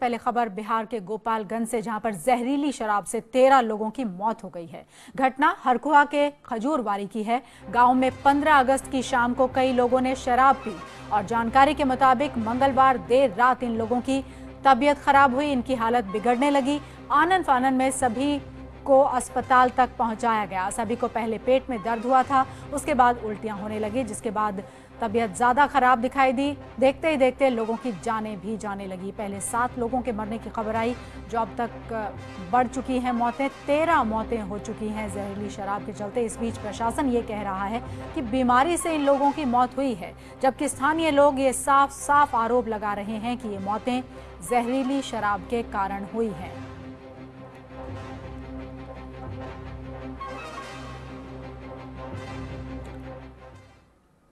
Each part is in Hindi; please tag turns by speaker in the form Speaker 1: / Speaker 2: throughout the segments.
Speaker 1: पहले खबर बिहार के गोपालगंज से, जहां पर जहरीली शराब से 13 लोगों की मौत हो गई है। घटना हरकुआ के खजूरवारी की है। गांव में 15 अगस्त की शाम को कई लोगों ने शराब पी और जानकारी के मुताबिक मंगलवार देर रात इन लोगों की तबीयत खराब हुई, इनकी हालत बिगड़ने लगी। आनन फानन में सभी को अस्पताल तक पहुंचाया गया। सभी को पहले पेट में दर्द हुआ था, उसके बाद उल्टियां होने लगी, जिसके बाद तबीयत ज्यादा खराब दिखाई दी। देखते ही देखते लोगों की जानें भी जाने लगी। पहले 7 लोगों के मरने की खबर आई, जो अब तक बढ़ चुकी हैं मौतें। 13 मौतें हो चुकी हैं जहरीली शराब के चलते। इस बीच प्रशासन ये कह रहा है कि बीमारी से इन लोगों की मौत हुई है, जबकि स्थानीय लोग ये साफ साफ आरोप लगा रहे हैं कि ये मौतें जहरीली शराब के कारण हुई हैं।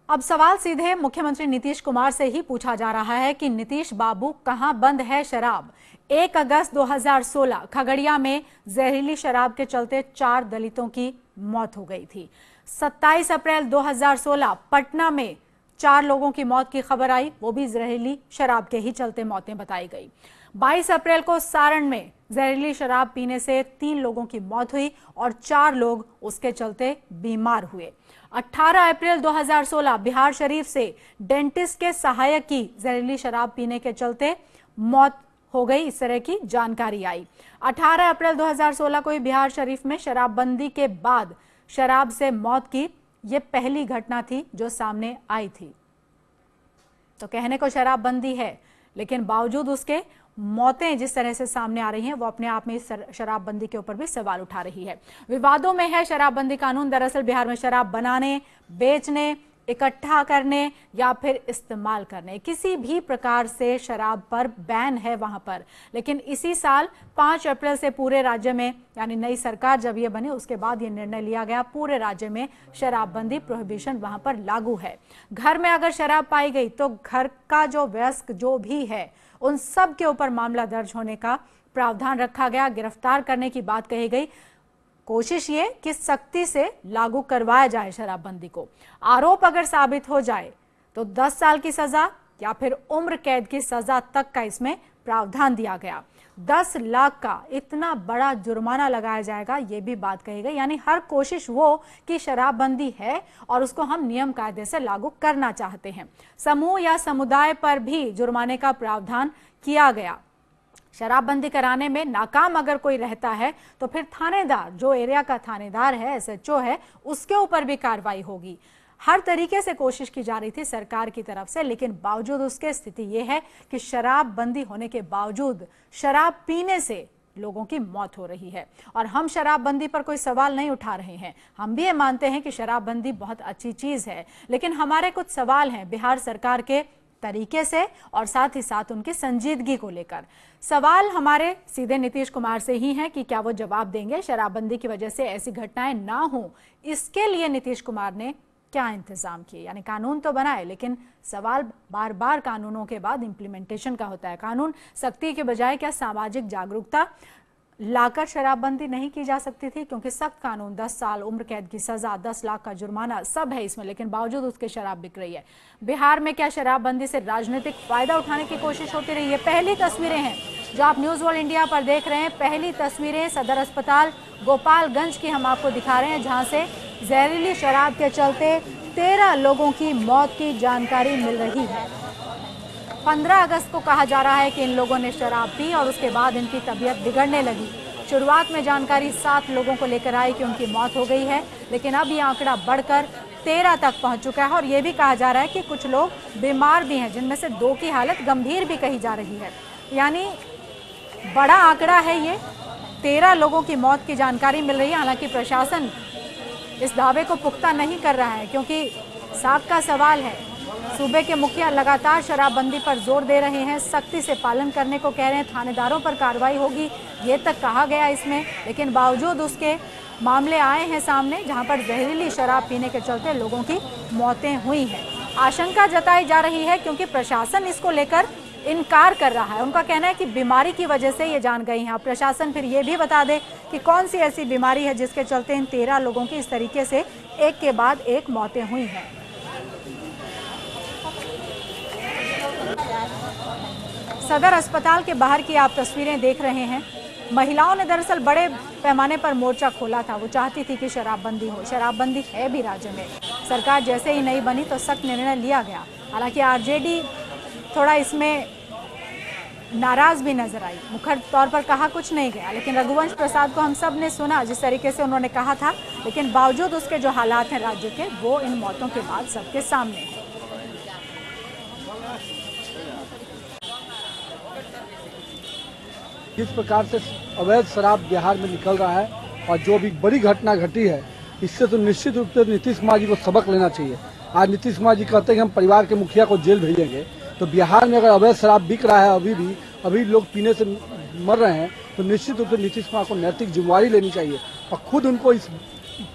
Speaker 1: अब सवाल सीधे मुख्यमंत्री नीतीश कुमार से ही पूछा जा रहा है कि नीतीश बाबू, कहां बंद है शराब? 1 अगस्त 2016 खगड़िया में जहरीली शराब के चलते 4 दलितों की मौत हो गई थी। 27 अप्रैल 2016 पटना में 4 लोगों की मौत की खबर आई, वो भी जहरीली शराब के ही चलते मौतें बताई गई। 22 अप्रैल को सारण में जहरीली शराब पीने से 3 लोगों की मौत हुई और 4 लोग उसके चलते बीमार हुए। 18 अप्रैल 2016 बिहार शरीफ से डेंटिस्ट के सहायक की जहरीली शराब पीने के चलते मौत हो गई, इस तरह की जानकारी आई। 18 अप्रैल 2016 को बिहार शरीफ में शराबबंदी के बाद शराब से मौत की ये पहली घटना थी जो सामने आई थी। तो कहने को शराबबंदी है, लेकिन बावजूद उसके मौतें जिस तरह से सामने आ रही हैं, वो अपने आप में शराबबंदी के ऊपर भी सवाल उठा रही है। विवादों में है शराबबंदी कानून। दरअसल बिहार में शराब बनाने, बेचने, इकट्ठा करने या फिर इस्तेमाल करने, किसी भी प्रकार से शराब पर बैन है वहां पर। लेकिन इसी साल 5 अप्रैल से पूरे राज्य में, यानी नई सरकार जब ये बनी उसके बाद ये निर्णय लिया गया, पूरे राज्य में शराबबंदी, प्रोहिबिशन वहां पर लागू है। घर में अगर शराब पाई गई तो घर का जो वयस्क जो भी है उन सब के ऊपर मामला दर्ज होने का प्रावधान रखा गया। गिरफ्तार करने की बात कही गई। कोशिश ये कि सख्ती से लागू करवाया जाए शराबबंदी को। आरोप अगर साबित हो जाए तो 10 साल की सजा या फिर उम्र कैद की सजा तक का इसमें प्रावधान दिया गया। 10 लाख का इतना बड़ा जुर्माना लगाया जाएगा, ये भी बात कही गई। यानी हर कोशिश वो कि शराबबंदी है और उसको हम नियम कायदे से लागू करना चाहते हैं। समूह या समुदाय पर भी जुर्माने का प्रावधान किया गया। शराबबंदी कराने में नाकाम अगर कोई रहता है तो फिर थानेदार, जो एरिया का थानेदार है, एसएचओ है, उसके ऊपर भी कार्रवाई होगी। हर तरीके से कोशिश की जा रही थी सरकार की तरफ से, लेकिन बावजूद उसके स्थिति यह है कि शराबबंदी होने के बावजूद शराब पीने से लोगों की मौत हो रही है। और हम शराबबंदी पर कोई सवाल नहीं उठा रहे हैं। हम भी ये मानते हैं कि शराबबंदी बहुत अच्छी चीज है, लेकिन हमारे कुछ सवाल हैं बिहार सरकार के तरीके से और साथ ही साथ उनकी संजीदगी को लेकर। सवाल हमारे सीधे नीतीश कुमार से ही हैं कि क्या वो जवाब देंगे शराबबंदी की वजह से ऐसी घटनाएं ना हो, इसके लिए नीतीश कुमार ने क्या इंतजाम किए। यानी कानून तो बनाए, लेकिन सवाल बार बार कानूनों के बाद इंप्लीमेंटेशन का होता है। कानून सख्ती के बजाय क्या सामाजिक जागरूकता लाकर शराबबंदी नहीं की जा सकती थी? क्योंकि सख्त कानून, 10 साल उम्र कैद की सजा, 10 लाख का जुर्माना सब है इसमें, लेकिन बावजूद उसके शराब बिक रही है। बिहार में क्या शराबबंदी से राजनीतिक फायदा उठाने की कोशिश होती रही है? पहली तस्वीरें हैं जो आप न्यूज वर्ल्ड इंडिया पर देख रहे हैं। पहली तस्वीरें सदर अस्पताल गोपालगंज की हम आपको दिखा रहे हैं, जहां से जहरीली शराब के चलते 13 लोगों की मौत की जानकारी मिल रही है। 15 अगस्त को कहा जा रहा है कि इन लोगों ने शराब पी और उसके बाद इनकी तबीयत बिगड़ने लगी। शुरुआत में जानकारी 7 लोगों को लेकर आई कि उनकी मौत हो गई है, लेकिन अब ये आंकड़ा बढ़कर 13 तक पहुंच चुका है। और ये भी कहा जा रहा है कि कुछ लोग बीमार भी हैं, जिनमें से 2 की हालत गंभीर भी कही जा रही है। यानी बड़ा आंकड़ा है ये। 13 लोगों की मौत की जानकारी मिल रही है। हालांकि प्रशासन इस दावे को पुख्ता नहीं कर रहा है, क्योंकि साख का सवाल है। सूबे के मुखिया लगातार शराबबंदी पर जोर दे रहे हैं, सख्ती से पालन करने को कह रहे हैं, थानेदारों पर कार्रवाई होगी ये तक कहा गया इसमें। लेकिन बावजूद उसके मामले आए हैं सामने, जहां पर जहरीली शराब पीने के चलते लोगों की मौतें हुई हैं। आशंका जताई जा रही है क्योंकि प्रशासन इसको लेकर इनकार कर रहा है। उनका कहना है कि बीमारी की वजह से ये जान गई हैं। प्रशासन फिर ये भी बता दे कि कौन सी ऐसी बीमारी है जिसके चलते इन 13 लोगों की इस तरीके से एक के बाद एक मौतें हुई हैं। सदर अस्पताल के बाहर की आप तस्वीरें देख रहे हैं। महिलाओं ने दरअसल बड़े पैमाने पर मोर्चा खोला था। वो चाहती थी कि शराबबंदी हो। शराबबंदी है भी राज्य में। सरकार जैसे ही नहीं बनी तो सख्त निर्णय लिया गया। हालांकि आरजेडी थोड़ा इसमें नाराज भी नजर आई। मुखर तौर पर कहा कुछ नहीं गया, लेकिन रघुवंश प्रसाद को हम सब ने सुना जिस तरीके से उन्होंने कहा था। लेकिन बावजूद उसके जो हालात हैं राज्य के, वो इन मौतों के बाद सबके सामने हैं।
Speaker 2: किस प्रकार से अवैध शराब बिहार में निकल रहा है और जो भी बड़ी घटना घटी है, इससे तो निश्चित रूप से नीतीश कुमार जी को सबक लेना चाहिए। आज नीतीश कुमार जी कहते हैं कि हम परिवार के मुखिया को जेल भेजेंगे, तो बिहार में अगर अवैध शराब बिक रहा है, अभी लोग पीने से मर रहे हैं, तो निश्चित रूप से नीतीश कुमार को नैतिक जिम्मेवारी लेनी चाहिए और खुद उनको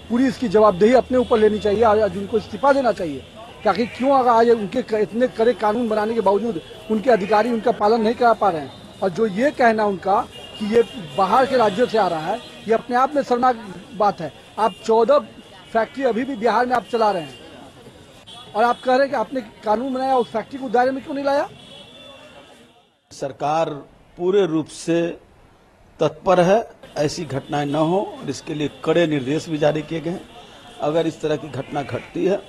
Speaker 2: पूरी इसकी जवाबदेही अपने ऊपर लेनी चाहिए और उनको इस्तीफा देना चाहिए। ताकि क्यों अगर आज उनके इतने कड़े कानून बनाने के बावजूद उनके अधिकारी उनका पालन नहीं करा पा रहे हैं, और जो ये कहना उनका कि ये बाहर के राज्यों से आ रहा है, ये अपने आप में शर्मनाक बात है। आप 14 फैक्ट्री अभी भी बिहार में आप चला रहे हैं और आप कह रहे हैं कि आपने कानून बनाया, उस फैक्ट्री को दायरे में क्यों नहीं लाया?
Speaker 3: सरकार पूरे रूप से तत्पर है ऐसी घटनाएं न हो और इसके लिए कड़े निर्देश भी जारी किए गए हैं। अगर इस तरह की घटना घटती है,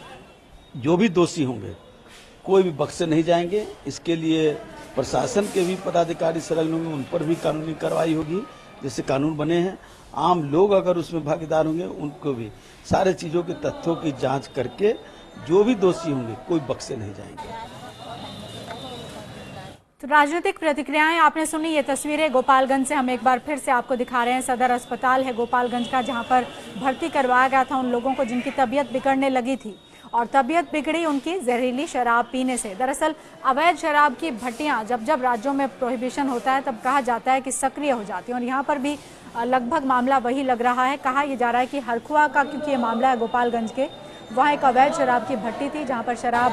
Speaker 3: जो भी दोषी होंगे कोई भी बख्शे नहीं जाएंगे। इसके लिए प्रशासन के भी पदाधिकारी संलग्न होंगे, उन पर भी कानूनी कार्रवाई होगी। जैसे कानून बने हैं, आम लोग अगर उसमें भागीदार होंगे उनको भी सारे चीजों के तथ्यों की जांच करके जो भी दोषी होंगे कोई बख्शे नहीं जाएंगे।
Speaker 1: तो राजनीतिक प्रतिक्रियाएं आपने सुनी। ये तस्वीरें गोपालगंज से हम एक बार फिर से आपको दिखा रहे हैं। सदर अस्पताल है गोपालगंज का, जहां पर भर्ती करवाया गया था उन लोगों को जिनकी तबीयत बिगड़ने लगी थी, और तबीयत बिगड़ी उनकी जहरीली शराब पीने से। दरअसल अवैध शराब की भट्टियां जब राज्यों में प्रोहिबिशन होता है तब कहा जाता है कि सक्रिय हो जाती हैं, और यहाँ पर भी लगभग मामला वही लग रहा है। कहा यह जा रहा है कि हरखुआ का, क्योंकि ये मामला है गोपालगंज के, वहाँ एक अवैध शराब की भट्टी थी जहाँ पर शराब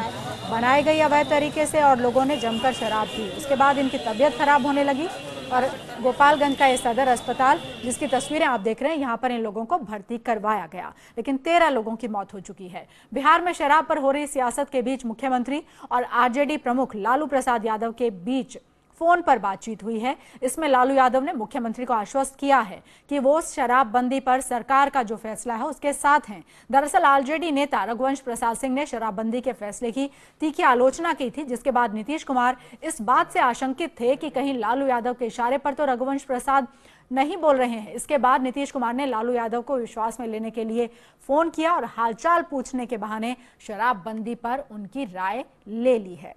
Speaker 1: बनाई गई अवैध तरीके से और लोगों ने जमकर शराब पी। उसके बाद इनकी तबीयत खराब होने लगी और गोपालगंज का ये सदर अस्पताल, जिसकी तस्वीरें आप देख रहे हैं, यहाँ पर इन लोगों को भर्ती करवाया गया, लेकिन 13 लोगों की मौत हो चुकी है। बिहार में शराब पर हो रही सियासत के बीच मुख्यमंत्री और आरजेडी प्रमुख लालू प्रसाद यादव के बीच फोन पर बातचीत हुई है। इसमें लालू यादव ने मुख्यमंत्री को आश्वस्त किया है कि वो शराबबंदी पर सरकार का जो फैसला है उसके साथ हैं। दरअसल आरजेडी नेता रघुवंश प्रसाद सिंह ने शराबबंदी के फैसले की तीखी आलोचना की थी, जिसके बाद नीतीश कुमार इस बात से आशंकित थे कि कहीं लालू यादव के इशारे पर तो रघुवंश प्रसाद नहीं बोल रहे हैं। इसके बाद नीतीश कुमार ने लालू यादव को विश्वास में लेने के लिए फोन किया और हालचाल पूछने के बहाने शराबबंदी पर उनकी राय ले ली है।